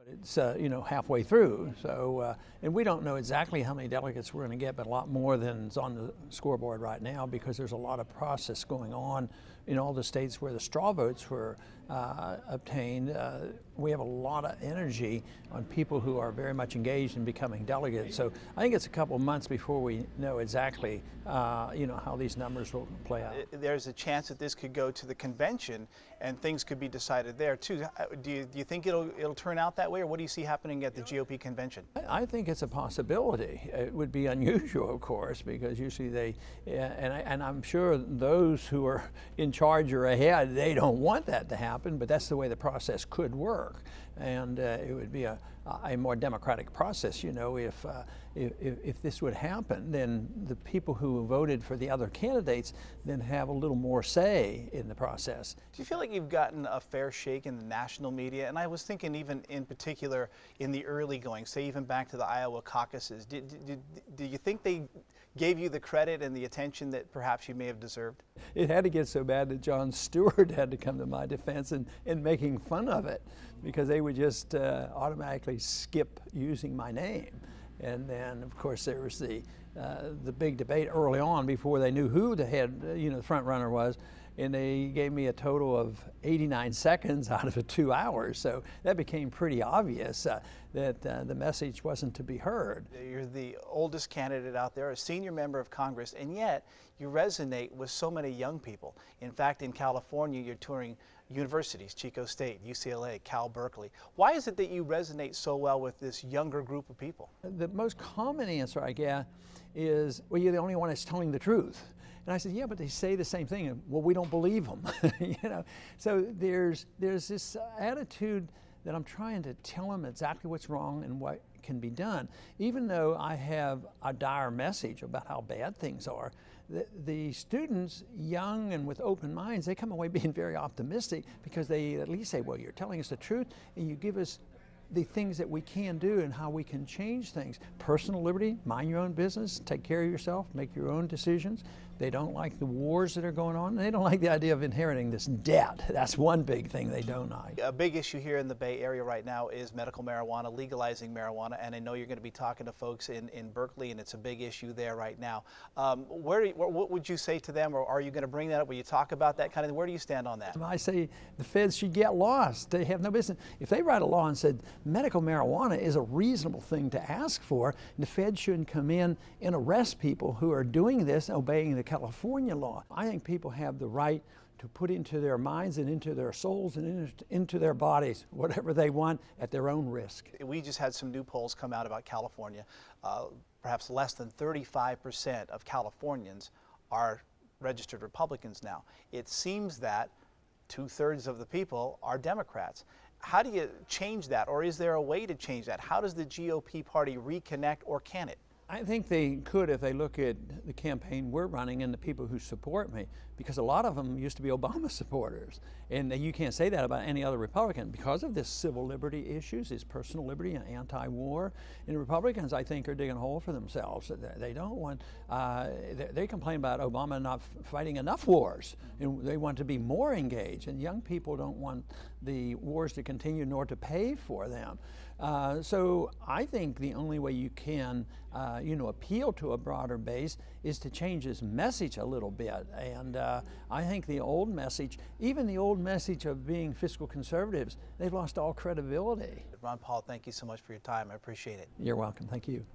But it's halfway through, so and we don't know exactly how many delegates we're going to get, but a lot more than is on the scoreboard right now, because there's a lot of process going on in all the states where the straw votes were obtained. We have a lot of energy on people who are very much engaged in becoming delegates. So I think it's a couple of months before we know exactly how these numbers will play out. There's a chance that this could go to the convention and things could be decided there too. Do you think it'll turn out that way, or what do you see happening at the GOP convention? I think it's a possibility. It would be unusual, of course, because usually and I'm sure those who are in charge or ahead, they don't want that to happen, but that's the way the process could work. And it would be a more democratic process, if this would happen, then the people who voted for the other candidates then have a little more say in the process. Do you feel like you've gotten a fair shake in the national media? And I was thinking even in particular in the early going, say even back to the Iowa caucuses, do you think they gave you the credit and the attention that perhaps you may have deserved? It had to get so bad that Jon Stewart had to come to my defense in making fun of it, because they would just automatically skip using my name. And then, of course, there was the big debate early on before they knew who the head, the front runner was, and they gave me a total of 89 seconds out of 2 hours. So that became pretty obvious that the message wasn't to be heard. You're the oldest candidate out there, a senior member of Congress, and yet you resonate with so many young people. In fact, in California, you're touring universities, Chico State, UCLA, Cal Berkeley. Why is it that you resonate so well with this younger group of people? The most common answer I get is, well, you're the only one that's telling the truth. And I said, yeah, but they say the same thing. And, well, we don't believe them. So there's this attitude that I'm trying to tell them exactly what's wrong and what can be done. Even though I have a dire message about how bad things are, the students, young and with open minds, they come away being very optimistic, because they at least say, well, you're telling us the truth and you give us the things that we can do and how we can change things. Personal liberty, mind your own business, take care of yourself, make your own decisions. They don't like the wars that are going on. They don't like the idea of inheriting this debt. That's one big thing they don't like. A big issue here in the Bay Area right now is medical marijuana, legalizing marijuana, and I know you're going to be talking to folks in Berkeley, and it's a big issue there right now. What would you say to them, or are you going to bring that up? Will you talk about that kind of thing? Where do you stand on that? I say the feds should get lost. They have no business. If they write a law and said medical marijuana is a reasonable thing to ask for, the feds shouldn't come in and arrest people who are doing this, obeying the California law. I think people have the right to put into their minds and into their souls and into their bodies whatever they want at their own risk. We just had some new polls come out about California. Perhaps less than 35% of Californians are registered Republicans now. It seems that 2/3 of the people are Democrats. How do you change that, or is there a way to change that? How does the GOP party reconnect, or can it? I think they could if they look at the campaign we're running and the people who support me, because a lot of them used to be Obama supporters. And you can't say that about any other Republican because of this civil liberty issues, this personal liberty and anti-war. And the Republicans, I think, are digging a hole for themselves. They don't want, they complain about Obama not fighting enough wars, and they want to be more engaged. And young people don't want the wars to continue nor to pay for them. So I think the only way you can appeal to a broader base is to change his message a little bit. And I think the old message, even the old message of being fiscal conservatives, they've lost all credibility. Ron Paul, thank you so much for your time. I appreciate it. You're welcome. Thank you.